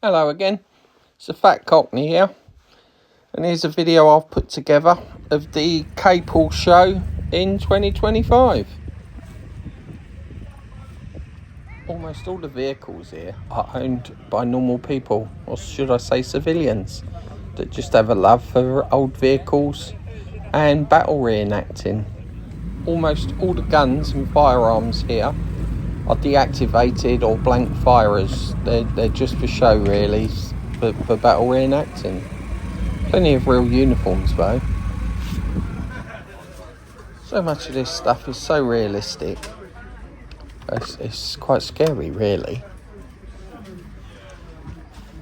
Hello again, it's a Fat Cockney here, and here's a video I've put together of the Capel show in 2025. Almost all the vehicles here are owned by normal people, or should I say civilians, that just have a love for old vehicles and battle reenacting. Almost all the guns and firearms here are deactivated or blank firers. They're just for show really, for battle reenacting. Plenty of real uniforms though. So much of this stuff is so realistic. It's quite scary really.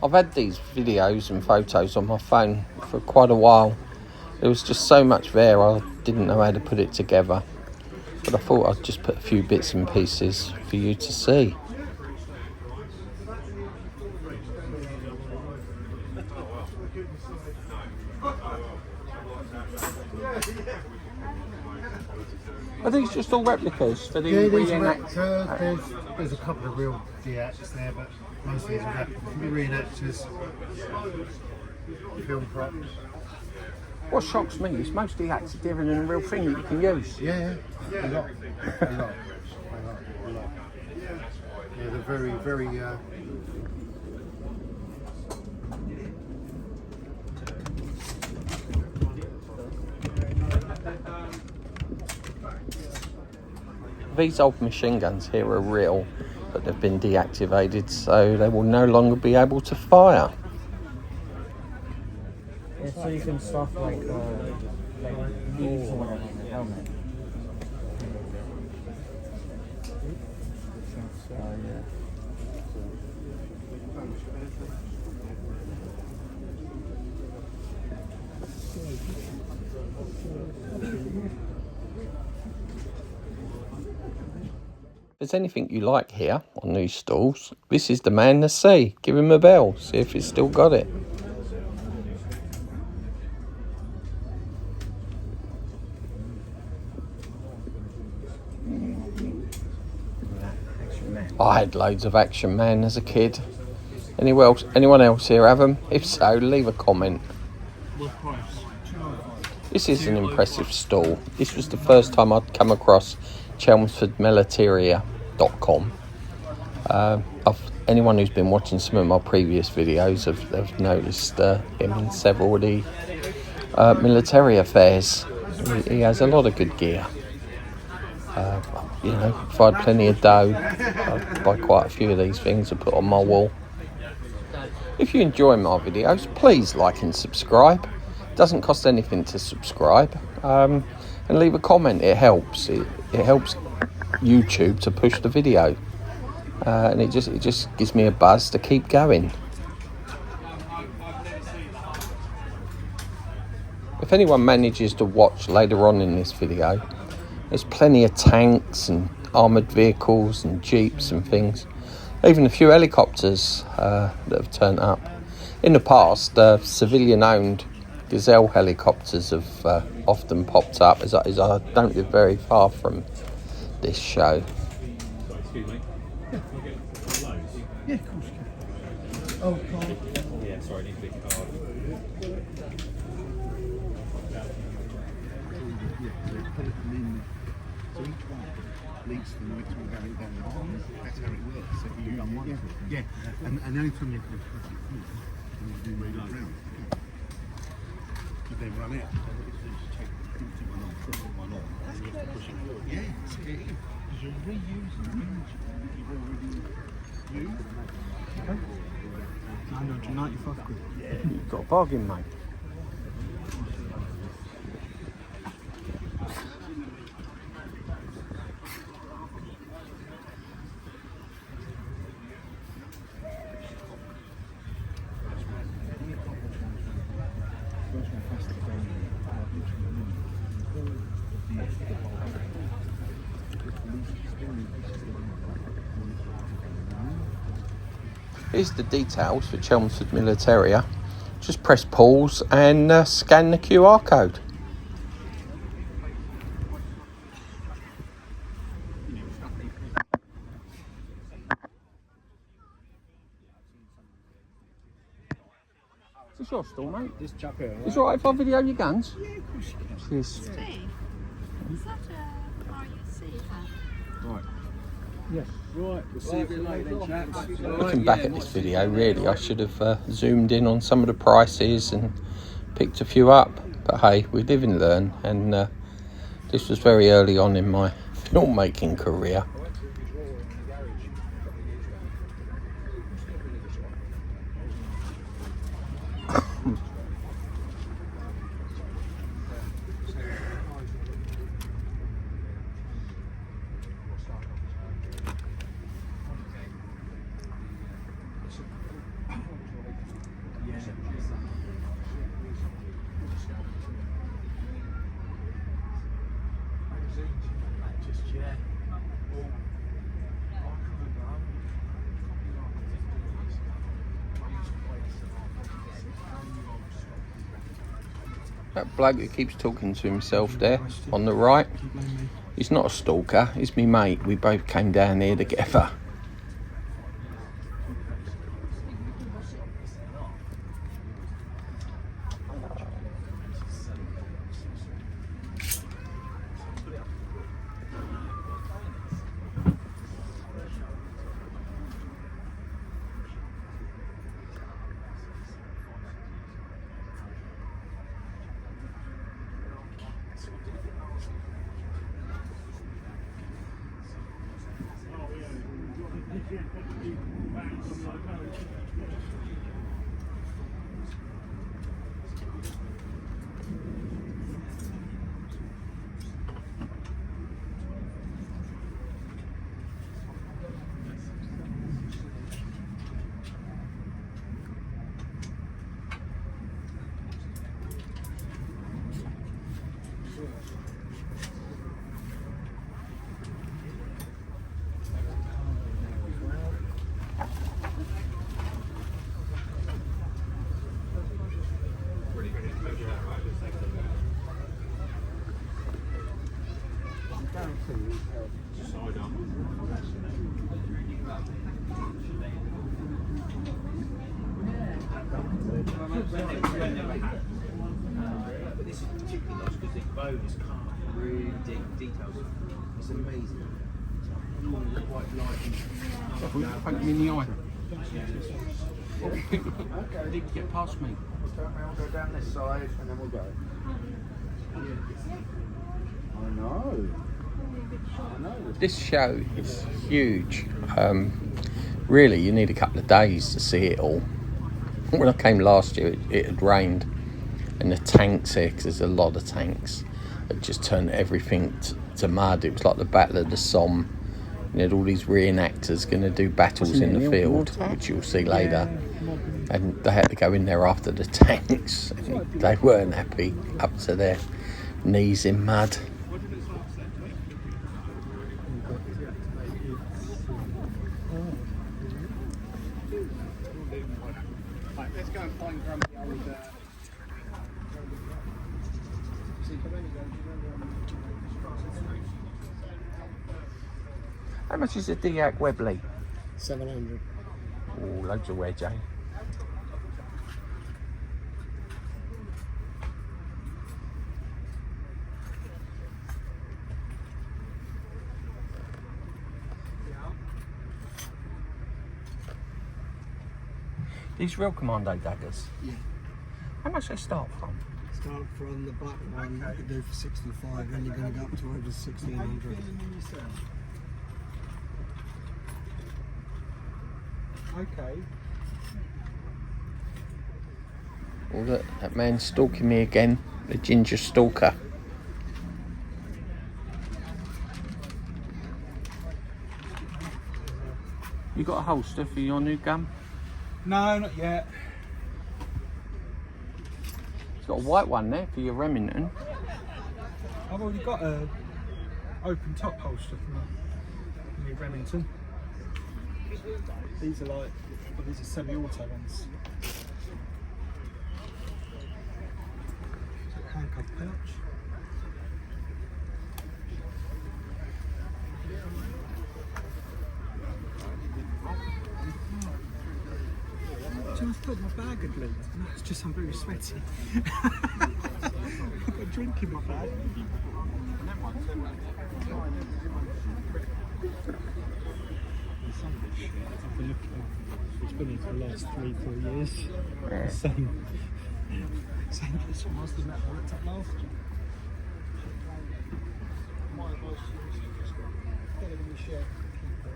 I've had these videos and photos on my phone for quite a while. There was just so much there I didn't know how to put it together. But I thought I'd just put a few bits and pieces for you to see. Are these just all replicas for the reenactors? There's a couple of real deacts there, but most of these are replicas. The reenactors, film props. What shocks me is most deacts are different than a real thing that you can use. Yeah, a lot. Yeah, they're very. These old machine guns here are real, but they've been deactivated, so they will no longer be able to fire. Yeah, so you can stuff like leaves or whatever on the helmet. If there's anything you like here on these stalls, this is the man to see. Give him a bell, see if he's still got it. I had loads of Action Man as a kid. Anyone else here have them? If so, leave a comment. This is an impressive stall. This was the first time I'd come across Chelmsford Militaria.com. Anyone who's been watching some of my previous videos have noticed him in several of the Militaria fairs. He has a lot of good gear. If I had plenty of dough, I'd buy quite a few of these things to put on my wall. If you enjoy my videos, please like and subscribe. It doesn't cost anything to subscribe. And leave a comment, it helps. It helps YouTube to push the video. And it just gives me a buzz to keep going. If anyone manages to watch later on in this video, there's plenty of tanks and armoured vehicles and jeeps and things. Even a few helicopters that have turned up. In the past, civilian-owned Gazelle helicopters have often popped up, as I don't live very far from this show. Excuse me. Yeah, of course. Oh, card. Yeah, sorry, I need a big card. So each one leads to the next one going down the line. That's how it works. So you've done one. Yeah. And the only time you can push it through is you do reload round. You then run out. Yeah, it's good. Because you're reusing the engine you've already used. 995 quid. Yeah. You've got a bargain, mate. Here's the details for Chelmsford Militaria. Just press pause and scan the QR code. Is this your store, mate? Just chuck it. Is it alright if I video your guns? Yeah, of course you can. Cheers. Steve, is that a RUC hat? Right. Yes. Right. We'll see you a bit later then, chaps. Looking back at this video, really, I should have zoomed in on some of the prices and picked a few up. But hey, we live and learn, and this was very early on in my filmmaking career. That bloke who keeps talking to himself there on the right, he's not a stalker, he's me mate. We both came down here together. But this is particularly nice because the bone is carved really deep details. It's amazing. It's quite light. Poke me in the eye. Didn't get past me. We'll go down this side and then we'll go. I know. This show is huge. Really, you need a couple of days to see it all. When I came last year, it had rained, and the tanks here, because there's a lot of tanks, it just turned everything to mud. It was like the Battle of the Somme. You had all these reenactors going to do battles in the field, which you'll see later. And they had to go in there after the tanks. And they weren't happy, up to their knees in mud. Let's go and find grumpy old. How much is a Diak Webley? 700. Oh, loads of wedge, eh? These real Commando daggers? Yeah. How much they start from? Start from the black one you could do for 65, then you're going to go up to over 1600. Okay. Oh, look, that man's stalking me again. The ginger stalker. You got a holster for your new gun? No, not yet. It's got a white one there for your Remington. I've already got a open top holster for my Remington. These are like, well, these are semi-auto ones. Handcuff pouch. and I thought my bag had leaked. No, it's just I'm very sweaty. I've got a drink in my bag. I've been looking at it's been here for the last 3-4 years. Yeah. Same kitchen was the metal I looked at last year. My advice is just get it in the shed and keep it.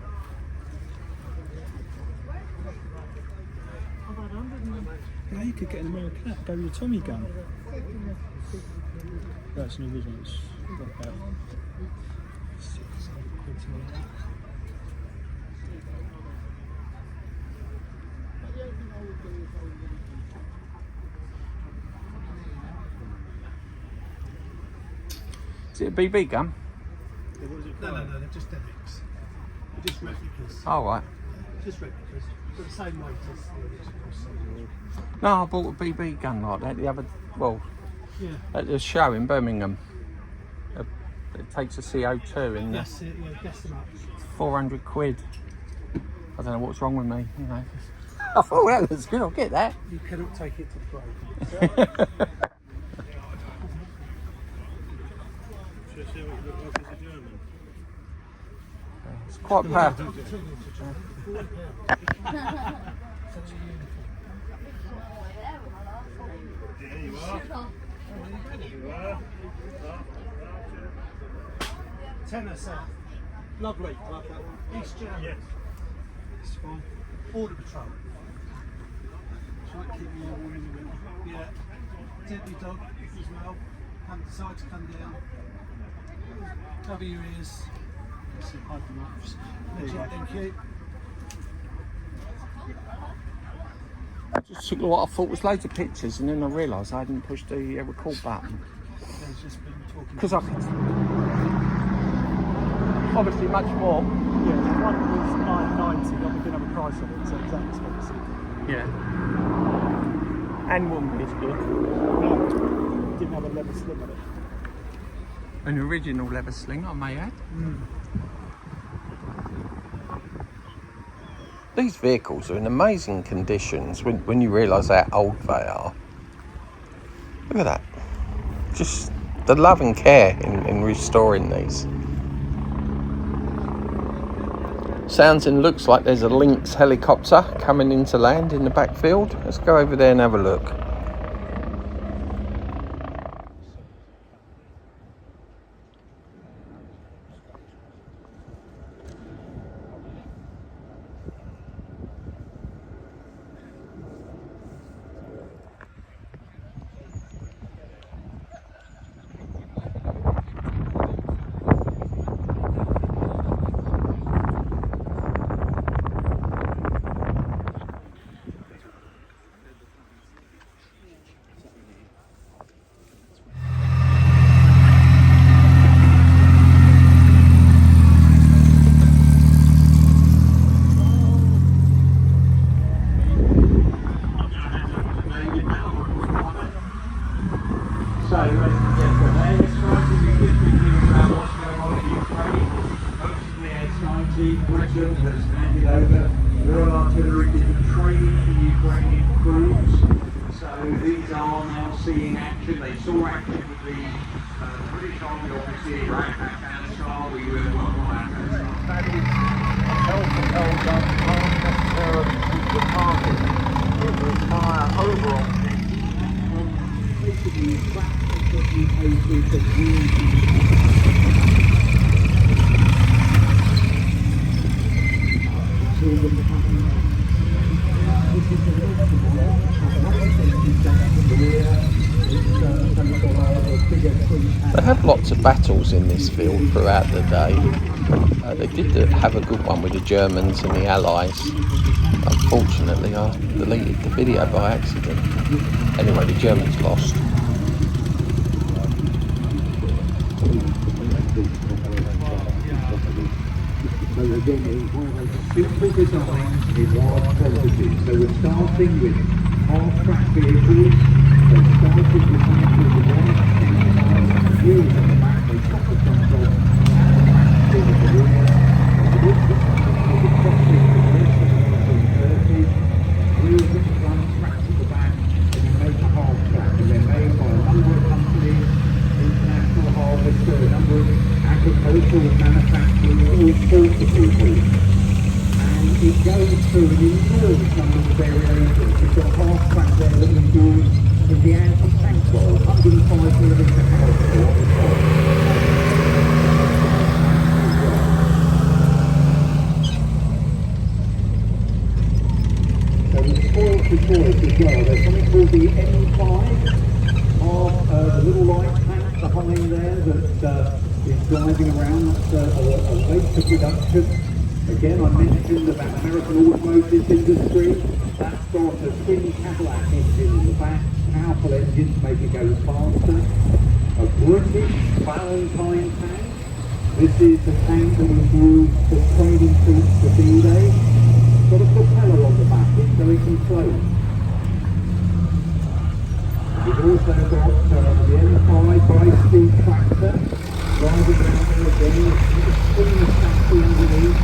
Yeah, you could get an American hat, go with your Tommy gun. That's an original, it's got about 6-7 quid to it. Is it a BB gun? No, they're just MX. They're just replicas. Oh, right. Just replicas. Got the same weight as the originals. No, I bought a BB gun like that the other, well, Yeah. at the show in Birmingham. It takes a CO2 in there. That's it, yeah, guess them up. 400 quid. I don't know what's wrong with me, you know. I thought, well, that's good, I'll get that. You cannot take it to the break. It's quite powerful. Tenor set. Lovely. Love that one. East German. Yes. It's fine. Border Patrol. Try to keep me warm in the winter. Yeah. Deadly dog as well. Haven't decided to come down. Cover your ears. Some hyper knives. Legit, thank you. Just took what I thought was loads of pictures, and then I realised I hadn't pushed the record button. There's just been talking. Because I could. Obviously, much more. Yeah, the one was 990. We didn't have a price on it, so it's that expensive. Yeah. And wouldn't be as good. No, didn't have a leather sling on it. An original leather sling, I may add. These vehicles are in amazing conditions when you realise how old they are. Look at that. Just the love and care in restoring these. Sounds and looks like there's a Lynx helicopter coming into land in the backfield. Let's go over there and have a look. So, ladies and gentlemen, let's try to be thinking about what's going on in Ukraine. Most near 90, Britain has handed over Royal Artillery different training for Ukrainian crews. So these are now seeing action. They saw action with the British Army obviously in Afghanistan. We were well on Afghanistan. That is held up, not necessarily the target. It will fire overall. Basically, They had lots of battles in this field throughout the day. They did have a good one with the Germans and the Allies. Unfortunately, I deleted the video by accident. Anyway, the Germans lost. So again, one of those simple designs in large quantities. So we're starting with half-track vehicles. So starting with vehicles of 1 wheels on the back, they pop the front off, wheels at the rear. The wheels at the front, the crossing, the rest of the 1930s, wheels at the front, vehicles in the anti-tank world, 105mm caliber. So the spoils for choice as well. There's something called the M5 of the little light tank behind there that is driving around. That's a waste of production. Again, I mentioned about American automotive industry. That's got a twin Cadillac engine in the back, powerful engine to make it go faster. A British Valentine tank. This is the tank that was used for training troops for D-Day. Got a propeller on the back so it can float. We've also got the M5 high-speed tractor driving around there again. It's extremely chassis underneath.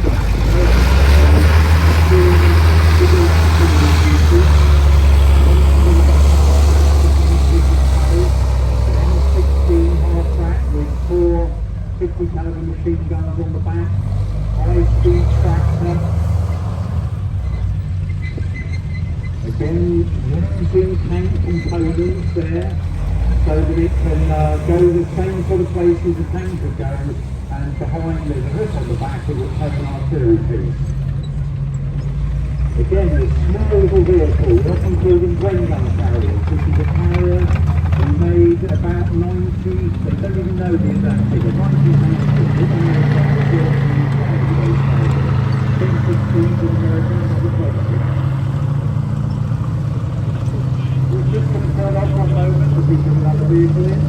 M16 half-track with 4 50 caliber machine guns on the back. High-speed tractor. Again, using tank components there so that it can go the same sort of places a tank could go, and behind there's a hook on the back it will have an artillery piece. Again, this small little vehicle, often called them grain gun carriers. This is a carrier we made about 90, they don't even know the exact figure, 1990. We're just going to turn off one moment to see some other vehicle in.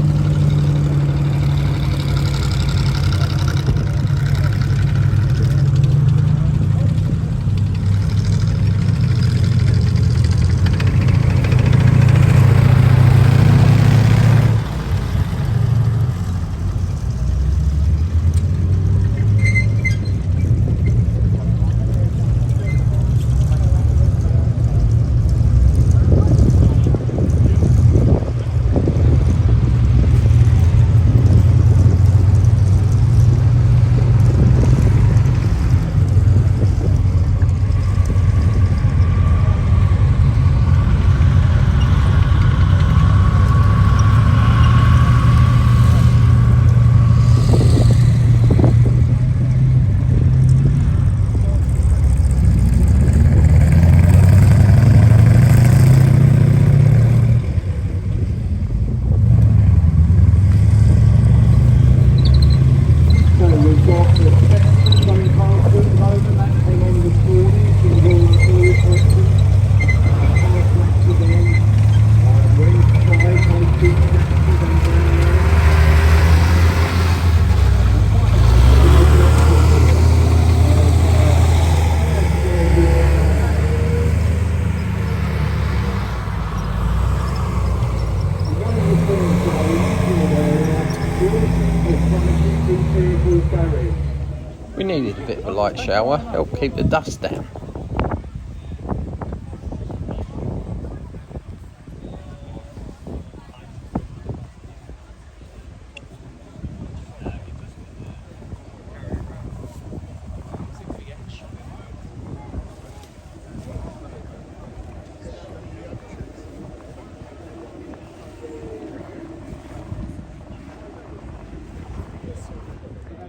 We needed a bit of a light shower, help keep the dust down.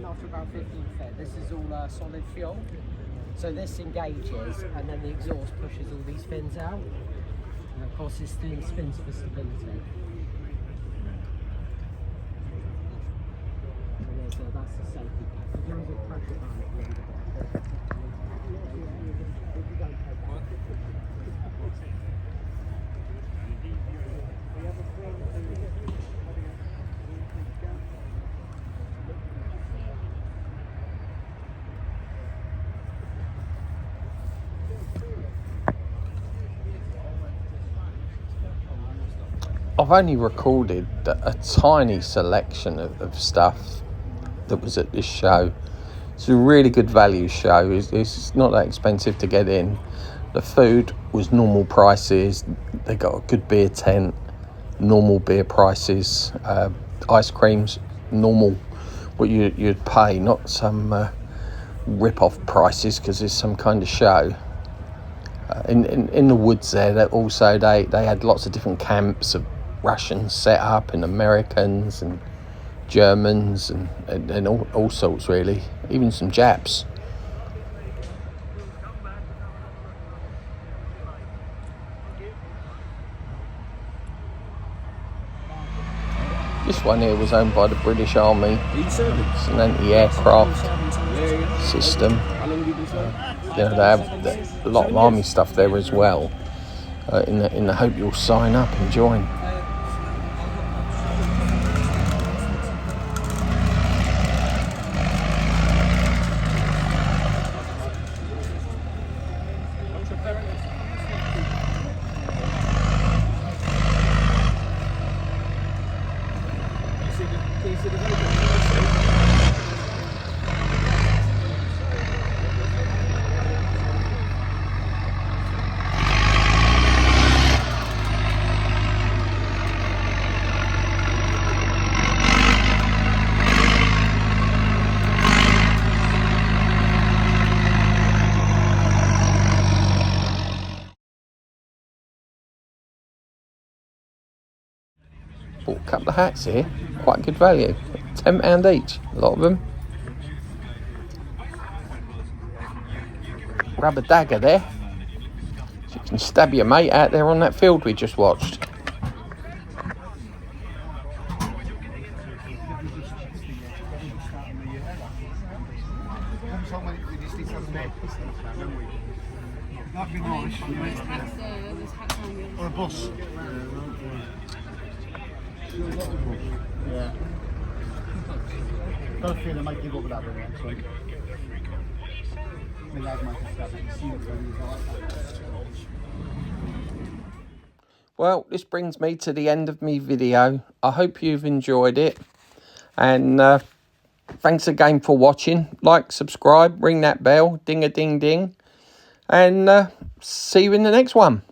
After about 15 feet, this is all solid fuel. So this engages and then the exhaust pushes all these fins out. And of course it spins for stability. So that's the safety pack. There is a pressure band at the end of it. I've only recorded a tiny selection of stuff that was at this show. It's a really good value show. It's not that expensive to get in. The food was normal prices. They got a good beer tent, normal beer prices. Ice creams, normal, what you'd pay, not some rip-off prices because it's some kind of show. in the woods there. That also they had lots of different camps of Russians set up, and Americans and Germans and all sorts really, even some Japs. This one here was owned by the British Army. It's an anti-aircraft system. They have a lot of army stuff there as well. In the hope you'll sign up and join. Bought a couple of hats here, quite good value, £10 each, a lot of them. Rubber dagger there, so you can stab your mate out there on that field we just watched. That'd be nice. Or a bus. Yeah. Got a feeling I might give up with that one actually. My lad might have stabbed it and seen it when he was like that. Well, this brings me to the end of my video. I hope you've enjoyed it, and thanks again for watching. Like, subscribe, ring that bell, ding a ding ding, and see you in the next one.